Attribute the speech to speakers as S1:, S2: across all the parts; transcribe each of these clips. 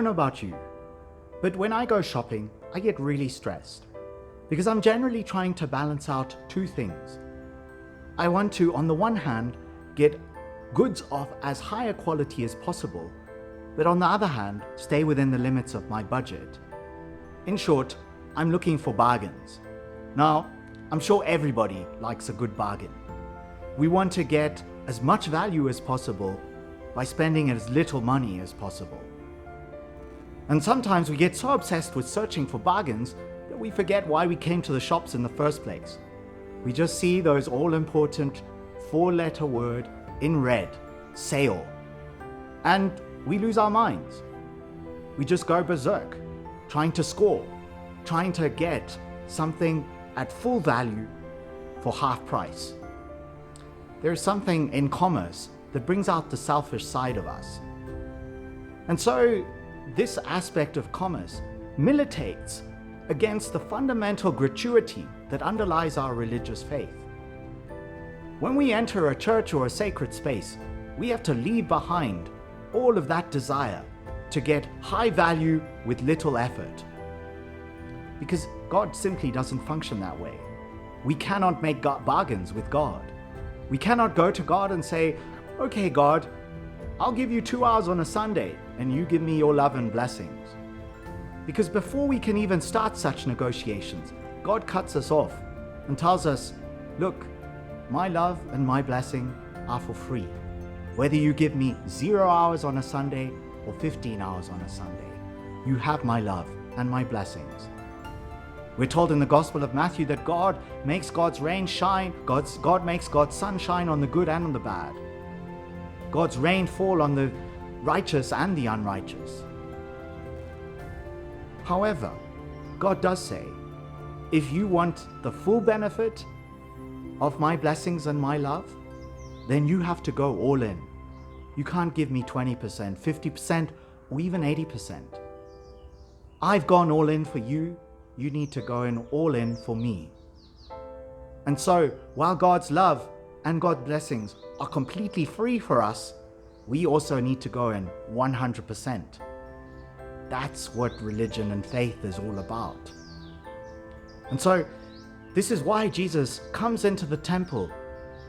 S1: don't know about you, but when I go shopping, I get really stressed because I'm generally trying to balance out two things. I want to, on the one hand, get goods of as high a quality as possible, but on the other hand, stay within the limits of my budget. In short, I'm looking for bargains. Now, I'm sure everybody likes a good bargain. We want to get as much value as possible by spending as little money as possible. And sometimes we get so obsessed with searching for bargains that we forget why we came to the shops in the first place. We just see those all-important four-letter word in red, sale, and we lose our minds. We just go berserk, trying to score, trying to get something at full value for half price. There is something in commerce that brings out the selfish side of us. And so this aspect of commerce militates against the fundamental gratuity that underlies our religious faith. When we enter a church or a sacred space, we have to leave behind all of that desire to get high value with little effort. Because God simply doesn't function that way. We cannot make bargains with God. We cannot go to God and say, okay, God, I'll give you 2 hours on a Sunday and you give me your love and blessings. Because before we can even start such negotiations, God cuts us off and tells us, look, my love and my blessing are for free. Whether you give me 0 hours on a Sunday or 15 hours on a Sunday, you have my love and my blessings. We're told in the Gospel of Matthew that God makes God's rain shine, God makes God's sun shine on the good and on the bad. God's rain fall on the righteous and the unrighteous. However, God does say, if you want the full benefit of my blessings and my love, then you have to go all in. You can't give me 20%, 50%, or even 80%. I've gone all in for you. You need to go in all in for me. And so, while God's love and God's blessings are completely free for us, we also need to go in 100%. That's what religion and faith is all about. And so, this is why Jesus comes into the temple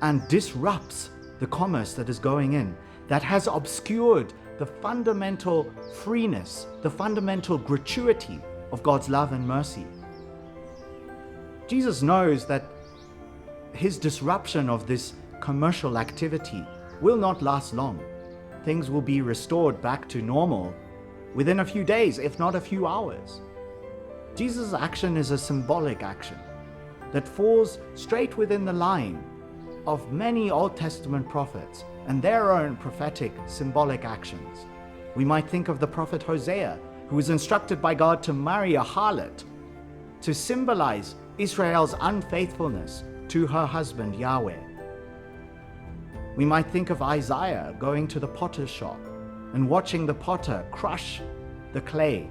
S1: and disrupts the commerce that is going in, that has obscured the fundamental freeness, the fundamental gratuity of God's love and mercy. Jesus knows that his disruption of this commercial activity will not last long. Things will be restored back to normal within a few days, if not a few hours. Jesus' action is a symbolic action that falls straight within the line of many Old Testament prophets and their own prophetic symbolic actions. We might think of the prophet Hosea, who was instructed by God to marry a harlot to symbolize Israel's unfaithfulness to her husband Yahweh. We might think of Isaiah going to the potter's shop and watching the potter crush the clay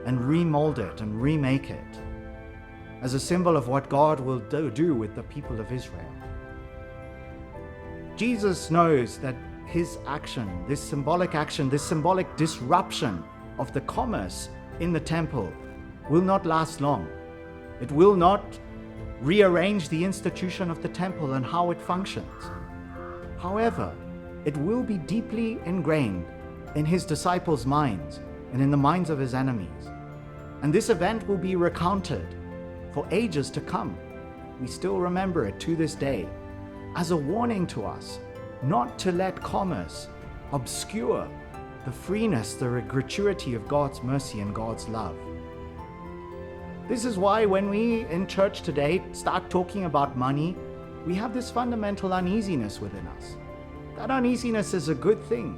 S1: and remold it and remake it as a symbol of what God will do with the people of Israel. Jesus knows that his action, this symbolic disruption of the commerce in the temple will not last long. It will not rearrange the institution of the temple and how it functions. However, it will be deeply ingrained in his disciples' minds and in the minds of his enemies. And this event will be recounted for ages to come. We still remember it to this day as a warning to us not to let commerce obscure the freeness, the gratuity of God's mercy and God's love. This is why when we in church today start talking about money, we have this fundamental uneasiness within us. That uneasiness is a good thing.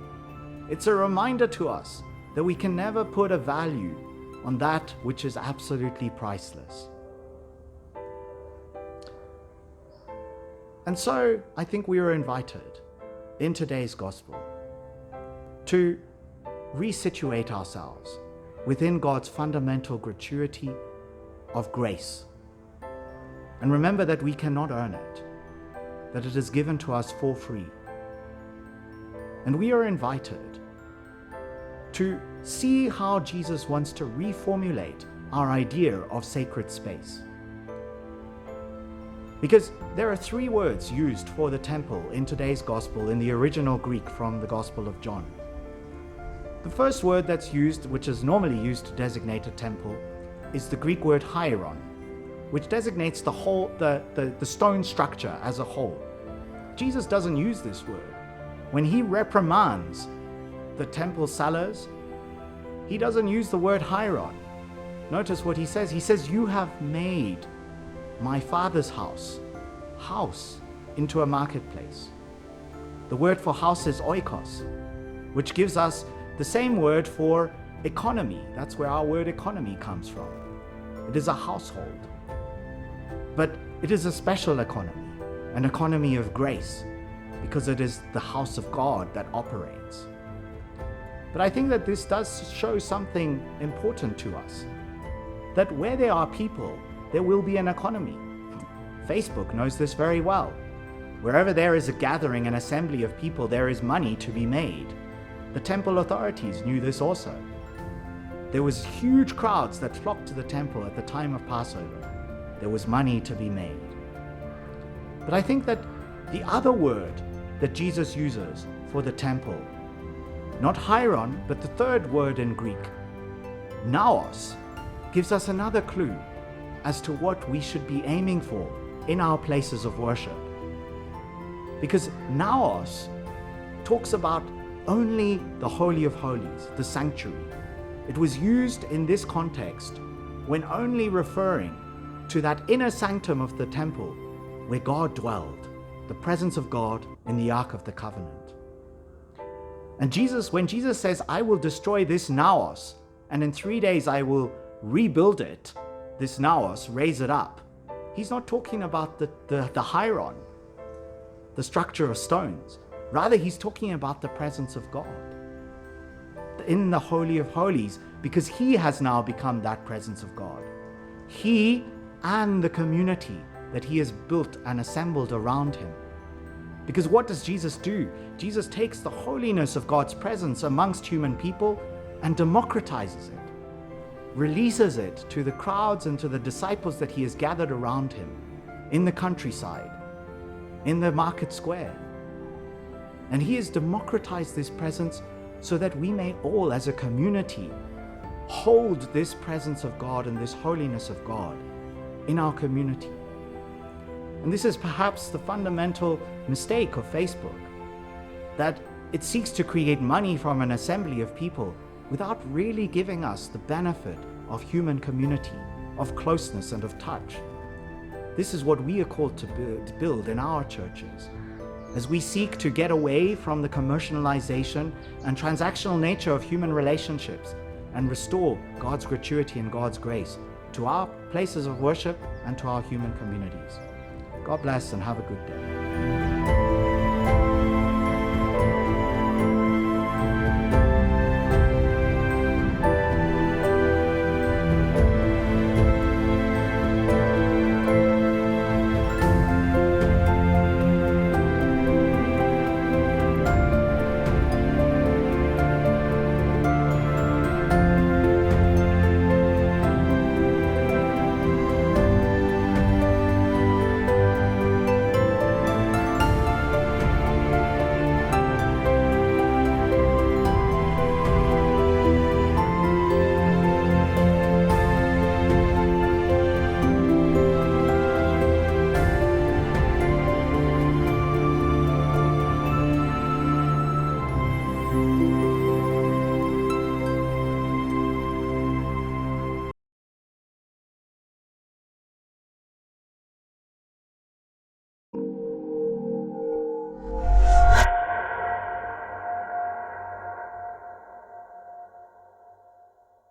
S1: It's a reminder to us that we can never put a value on that which is absolutely priceless. And so I think we are invited in today's gospel to resituate ourselves within God's fundamental gratuity of grace. And remember that we cannot earn it, that it is given to us for free. And we are invited to see how Jesus wants to reformulate our idea of sacred space. Because there are 3 words used for the temple in today's gospel in the original Greek from the Gospel of John. The first word that's used, which is normally used to designate a temple, is the Greek word hieron, which designates the whole, the stone structure as a whole. Jesus doesn't use this word. When he reprimands the temple sellers, he doesn't use the word hieron. Notice what he says. He says, "You have made my Father's house into a marketplace." The word for house is oikos, which gives us the same word for economy. That's where our word economy comes from. It is a household. But it is a special economy, an economy of grace, because it is the house of God that operates. But I think that this does show something important to us, that where there are people, there will be an economy. Facebook knows this very well. Wherever there is a gathering, an assembly of people, there is money to be made. The temple authorities knew this also. There was huge crowds that flocked to the temple at the time of Passover. There was money to be made. But I think that the other word that Jesus uses for the temple, not hieron, but the third word in Greek, naos, gives us another clue as to what we should be aiming for in our places of worship. Because naos talks about only the Holy of Holies, the sanctuary. It was used in this context when only referring to that inner sanctum of the temple where God dwelled, the presence of God in the Ark of the Covenant. And when Jesus says, "I will destroy this naos, and in 3 days I will rebuild it," this naos, raise it up, he's not talking about the hieron, the structure of stones. Rather, he's talking about the presence of God in the Holy of Holies, because he has now become that presence of God. He and the community that he has built and assembled around him. Because what does Jesus do? Jesus takes the holiness of God's presence amongst human people and democratizes it, releases it to the crowds and to the disciples that he has gathered around him in the countryside, in the market square. And he has democratized this presence so that we may all as a community hold this presence of God and this holiness of God in our community. And this is perhaps the fundamental mistake of Facebook, that it seeks to create money from an assembly of people without really giving us the benefit of human community, of closeness and of touch. This is what we are called to build in our churches. As we seek to get away from the commercialization and transactional nature of human relationships and restore God's gratuity and God's grace to our places of worship and to our human communities. God bless and have a good day.